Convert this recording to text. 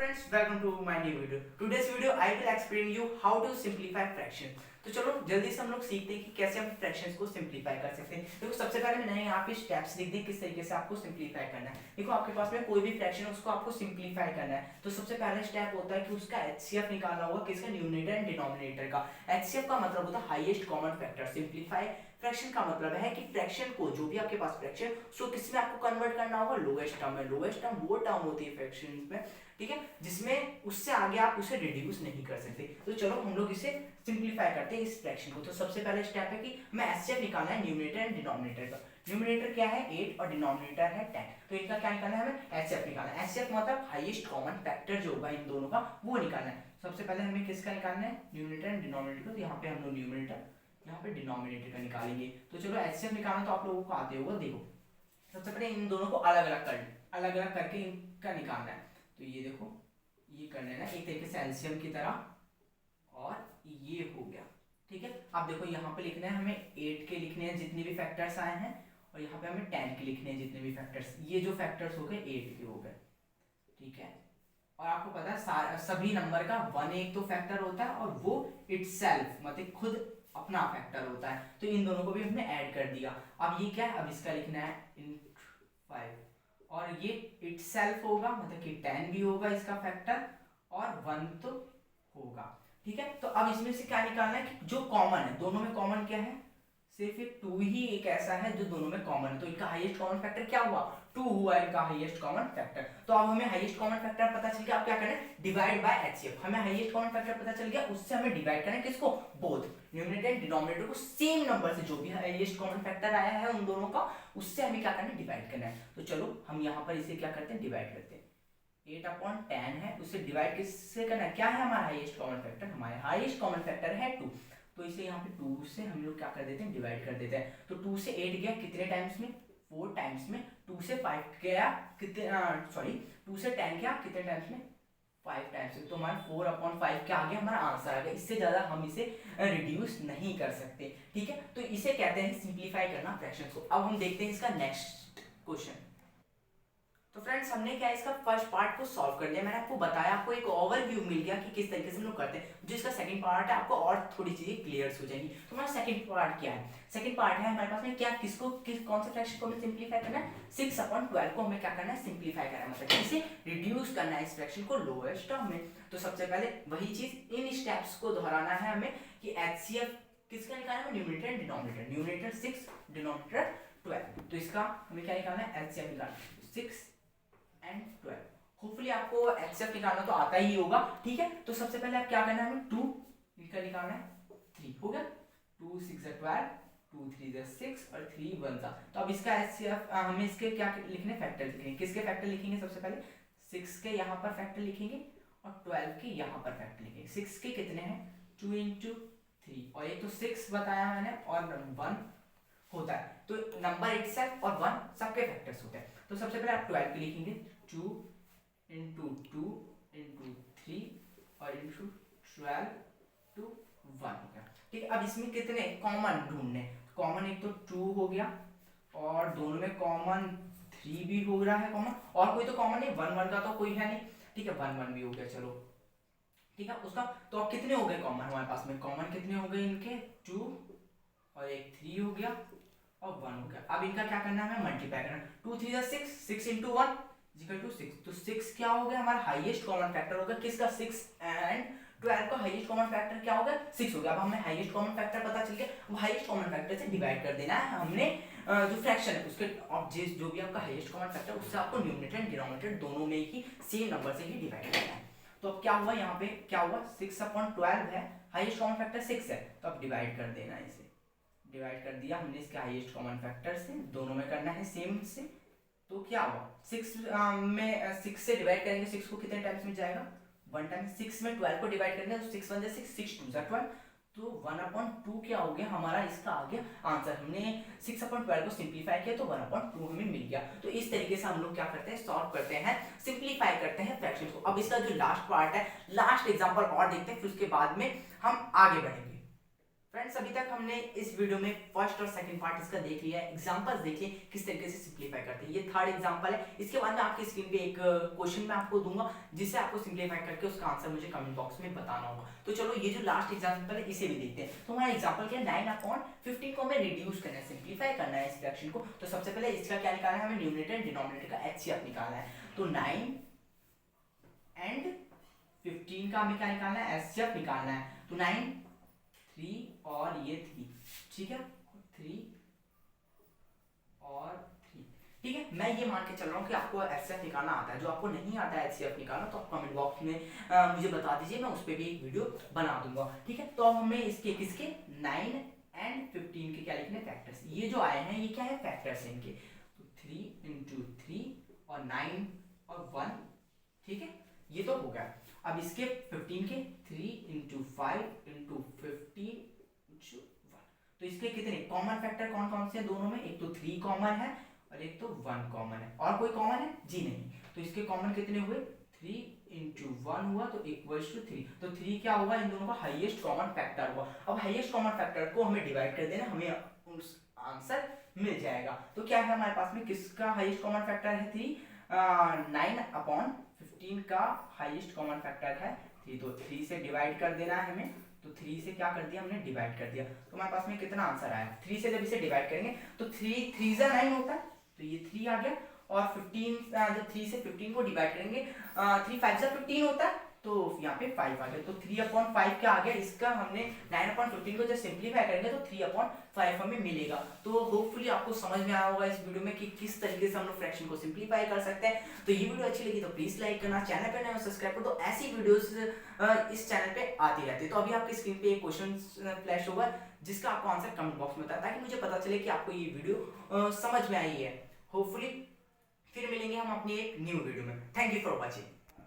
Friends, welcome to my new video. Today's video I will explain you how to simplify fraction. तो चलो जल्दी से हम लोग सीखते हैं कि कैसे हम फ्रैक्शंस को सिंपलीफाई कर सकते हैं। देखो सबसे पहले मैंने यहाँ पे स्टेप्स लिख दिए किस तरीके से आपको सिंपलीफाई करना है। देखो आपके पास में कोई भी फ्रैक्शन है उसको आपको सिंपलीफाई करना है तो सबसे पहला स्टेप होता है कि उसका एचसीएफ निकालना होगा, किसका, न्यूमरेटर एंड डिनोमिनेटर का। एचसीएफ का मतलब होता है highest common factor. Simplify fraction का मतलब है कि फ्रैक्शन को, जो भी आपके पास फ्रैक्शन, उसको किस में आपको कन्वर्ट करना होगा, लोएस्ट टर्म में। लोएस्ट टर्म वो टर्म होती है फ्रैक्शन में, ठीक है, जिसमें उससे आगे आप उसे रिड्यूस नहीं कर सकते। तो चलो हम लोग इसे सिंपलीफाई करते हैं इस फ्रैक्शन को। तो सबसे पहला स्टेप है कि मैं एचसीएफ निकालना है न्यूमरेटर एंड डिनोमिनेटर का। न्यूमरेटर क्या है 8 और डिनोमिनेटर है 10, तो इनका क्या निकालना है, हमें एचसीएफ निकालना है। एचसीएफ मतलब हाईएस्ट कॉमन फैक्टर जो होगा इन दोनों का वो निकालना है। सबसे पहले हमें किसका निकालना है, न्यूमरेटर एंड डिनोमिनेटर का। तो यहाँ पे हम लोग न्यूमरेटर, यहाँ पे डिनोमिनेटर का निकालेंगे। तो चलो एचसीएफ निकालना तो आप लोगों को आते होगा। देखो सबसे पहले इन दोनों को अलग अलग करके इनका निकालना है। तो ये देखो ये कर लेना एक तरीके से एलसीएम की तरह, और ये हो गया, ठीक है। अब देखो यहाँ पे लिखना है हमें 8 के लिखने हैं जितने भी फैक्टर्स आए हैं, और यहाँ पे हमें 10 के लिखने हैं जितने भी फैक्टर्स। ये जो फैक्टर्स हो गए 8 के हो गए, ठीक है। और आपको पता है सभी नंबर का 1 एक तो फैक्टर होता है और वो इटसेल्फ मतलब खुद अपना फैक्टर होता है। तो इन दोनों को भी हमने ऐड कर दिया। अब ये क्या है, अब इसका लिखना है इन 5, और ये इटसेल्फ होगा मतलब कि 10 भी होगा इसका फैक्टर, और 1 तो होगा, ठीक है। तो अब इसमें से क्या निकालना है कि जो कॉमन है, दोनों में कॉमन क्या है, सिर्फ एक 2 ही एक ऐसा है जो दोनों में कॉमन है। तो इनका हाईएस्ट कॉमन फैक्टर क्या हुआ, 2 हुआ इनका हाईएस्ट कॉमन फैक्टर। तो अब हमें हाईएस्ट कॉमन फैक्टर पता चल गया। अब क्या करना है, डिवाइड बाय एचसीएफ। हमें हाईएस्ट कॉमन फैक्टर पता चल गया, उससे हमें डिवाइड करना है किसको, बोथ न्यूमरेटर एंड डिनोमिनेटर को सेम नंबर से, जो भी हाईएस्ट कॉमन फैक्टर आया है उन दोनों का, उससे हमें क्या करना है, डिवाइड करना है। तो चलो हम यहाँ पर इसे क्या करते हैं, डिवाइड करते हैं। 8/10 है, उसे डिवाइड किससे करना है, क्या है हमारा हाईएस्ट कॉमन फैक्टर, हमारा हाईएस्ट कॉमन फैक्टर है 2। तो इसे यहाँ पे 2 से हम लोग क्या कर देते हैं, डिवाइड कर देते हैं। तो 2 से 8 गया कितने टाइम्स में, 4 टाइम्स में। 2 से 5 गया कितने, 2 से 10 गया कितने टाइम्स में, 5 टाइम्स में। तो हमारा 4/5 क्या आ गया, हमारा आंसर आ गया। इससे ज्यादा हम इसे रिड्यूस नहीं कर सकते, ठीक है। तो इसे कहते हैं सिंप्लीफाई करना फ्रैक्शंस को। अब हम देखते हैं इसका नेक्स्ट क्वेश्चन। तो फ्रेंड्स हमने क्या इसका फर्स्ट पार्ट को सॉल्व कर लिया। मैंने आपको बताया, आपको एक ओवरव्यू मिल गया कि किस तरीके से हम लोग करते हैं। जो इसका सेकंड पार्ट है आपको और थोड़ी चीजें क्लियर हो जाएंगी। तो हमारा सेकंड पार्ट क्या है, सेकंड पार्ट है हमारे पास में क्या, कौन से फ्रैक्शन को हमें सिंप्लीफाई करना है, 6/12 को हमें क्या करना है, सिंप्लीफाई करना है, मतलब इसे रिड्यूस करना है इस फ्रैक्शन को लोएस्ट टर्म में। तो सबसे पहले वही चीज इन स्टेप्स को दोहराना है हमें कि एचसीएफ किसका निकालना है, numerator and denominator. Numerator 6, denominator 12। तो इसका हमें क्या निकालना है, एचसीएफ निकालना है 6 एंड 12। होपफुली आपको एचसीएफ निकालना तो आता ही होगा, ठीक है। तो सबसे पहले आप क्या करना है, हमें 2 इनका निकालना है, 3 हो गया, 2 6 12, 2 3 6 और 3 1 था। तो अब इसका एचसीएफ हमें इसके क्या लिखने, फैक्टर लिखेंगे। किसके फैक्टर लिखेंगे, सबसे पहले 6 के यहाँ पर फैक्टर लिखेंगे और 12 के यहाँ पर फैक्टर लिखेंगे। 6 के कितने हैं, 2 × 3, और ये तो 6 बताया मैंने, और 1 होता है। तो नंबर इटसेल्फ और 1 सबके फैक्टर्स होते हैं। तो सबसे पहले आप 12 के लिखेंगे, 2 × 2 × 3 और × 12 to 1 हो गया, ठीक है। अब इसमें कितने कॉमन ढूंढने, कॉमन एक तो 2 हो गया, और दोनों में कॉमन 3 भी हो रहा है कॉमन, और कोई तो कॉमन नहीं, 1 1 का तो कोई है नहीं, ठीक है। 1 1 भी हो गया, चलो ठीक है उसका। तो अब कितने हो गए कॉमन हमारे पास में, कॉमन कितने हो गए इनके, 2 और एक 3 हो गया और 1 हो गया। अब इनका क्या करना है, हमें मल्टीप्लाई करना। 2 3 6, 6 × 1 = 6। तो 6 क्या हो गया, हमारा हाईएस्ट कॉमन फैक्टर होगा किसका, 6 एंड 12 का हाईएस्ट कॉमन फैक्टर क्या होगा, 6 हो गया। अब हमें हाईएस्ट कॉमन फैक्टर पता चल गया, वो हाईएस्ट कॉमन फैक्टर से डिवाइड कर देना है हमने जो फ्रैक्शन है उसके ऑब्जेक्ट, जो भी आपका हाईएस्ट कॉमन फैक्टर उससे आपको न्यूमरेटर एंड डिनोमिनेटर दोनों में ही सेम नंबर से ही डिवाइड करना है। तो अब क्या हुआ, यहाँ पे क्या हुआ, 6/12 है, हाईएस्ट कॉमन फैक्टर 6 है, तो अब डिवाइड कर देना है। इसे डिवाइड कर दिया हमने इसके हाईएस्ट कॉमन फैक्टर से, दोनों में करना है सेम से। तो क्या हुआ, 6 में 6 से डिवाइड करेंगे, 6 को कितने टाइम्स में जाएगा, 1 टाइम। 6 में 12 को डिवाइड करेंगे तो 6 1 6, 6 2 12, तो 1/2 क्या हो गया हमारा, इसका आ गया आंसर। हमने 6/12 को सिंप्लीफाई किया तो 1/2 हमें मिल गया। तो इस तरीके से हम लोग क्या करते हैं, सॉल्व करते हैं, सिंप्लीफाई करते हैं फ्रैक्शन को। अब इसका जो लास्ट पार्ट है, लास्ट एग्जांपल और देखते हैं, फिर उसके बाद में हम आगे बढ़ेंगे। फ्रेंड्स अभी तक हमने इस वीडियो में फर्स्ट और सेकंड पार्ट इसका देख लिया है, एग्जांपल्स देख लिए किस तरीके से सिंपलीफाई करते हैं। ये थर्ड एग्जांपल है। इसके बाद में आपकी स्क्रीन पे एक क्वेश्चन मैं आपको दूंगा जिसे आपको सिंपलीफाई करके उसका आंसर मुझे कमेंट बॉक्स में बताना होगा। तो चलो ये जो लास्ट एग्जांपल है इसे भी देखते हैं। तो हमारा एग्जांपल क्या है, 9/15 को हमें रिड्यूस करना है, सिंपलीफाई करना है इस फ्रैक्शन को। तो सबसे पहले इसका क्या निकालना है, हमें न्यूमरेटर एंड डिनोमिनेटर का एचसीएफ निकालना है। तो 9 एंड 15 का हमें क्या निकालना है, एचसीएफ निकालना है। तो 9 3 और ये 3, ठीक है, 3 और 3, ठीक है। मैं ये मान के चल रहा हूँ कि आपको एचसीएफ निकालना आता है। जो आपको नहीं आता है एचसीएफ निकालना तो आप कमेंट बॉक्स में मुझे बता दीजिए, मैं उस पर भी एक वीडियो बना दूंगा, ठीक है। तो अब हमें इसके किसके 9 एंड 15 के क्या लिखने, फैक्टर्स। ये जो आए हैं ये क्या है, फैक्टर्स हैं इनके। तो 3 × 3 और 9 और 1, ठीक है, ये तो हो गया। अब इसके 15 के 3 × 5 × 15 × 1, तो इसके कितने कॉमन फैक्टर कौन कौन से हैं दोनों में, एक तो 3 कॉमन है और एक तो 1 कॉमन है, और कोई कॉमन है जी नहीं। तो इसके कॉमन कितने हुए, 3 × 1 हुआ तो इक्वल्स टू 3। तो 3 क्या होगा, इन दोनों का हाईएस्ट कॉमन फैक्टर हुआ। अब हाईएस्ट कॉमन फैक्टर को हमें डिवाइड कर देना, हमें आंसर मिल जाएगा। तो क्या है हमारे पास में, किसका हाईएस्ट कॉमन फैक्टर है 3, 9/15 का हाईएस्ट कॉमन फैक्टर है 3। तो 3 से डिवाइड कर देना है हमें। तो 3 से क्या कर दिया हमने, डिवाइड कर दिया। तो हमारे पास में कितना आंसर आया, 3 से जब इसे डिवाइड करेंगे तो 3 3 जा 9 होता है, तो ये 3 आ गया। और 15 जब 3 से 15 को डिवाइड करेंगे 3 5 जा 15 होता है, तो यहाँ पे 5 आ गया। तो 3/5 क्या आ गया, इसका हमने 9/15 को जब सिंपलीफाई करेंगे तो 3/5 हमें मिलेगा। तो होपफुली आपको समझ में आया होगा इस वीडियो में कि किस तरीके से हम लोग फ्रैक्शन को सिंपलीफाई कर सकते हैं। तो ये वीडियो अच्छी लगी तो प्लीज लाइक करना, चैनल पे नए हो सब्सक्राइब करो। तो ऐसी वीडियोस इस चैनल पे आती रहती है। तो अभी आपकी स्क्रीन पे एक क्वेश्चन फ्लैश होगा जिसका आपको आंसर कमेंट बॉक्स में बताया, ताकि मुझे पता चले कि आपको ये वीडियो समझ में आई है। होपफुली फिर मिलेंगे हम अपनी एक न्यू वीडियो में। Thank you for watching.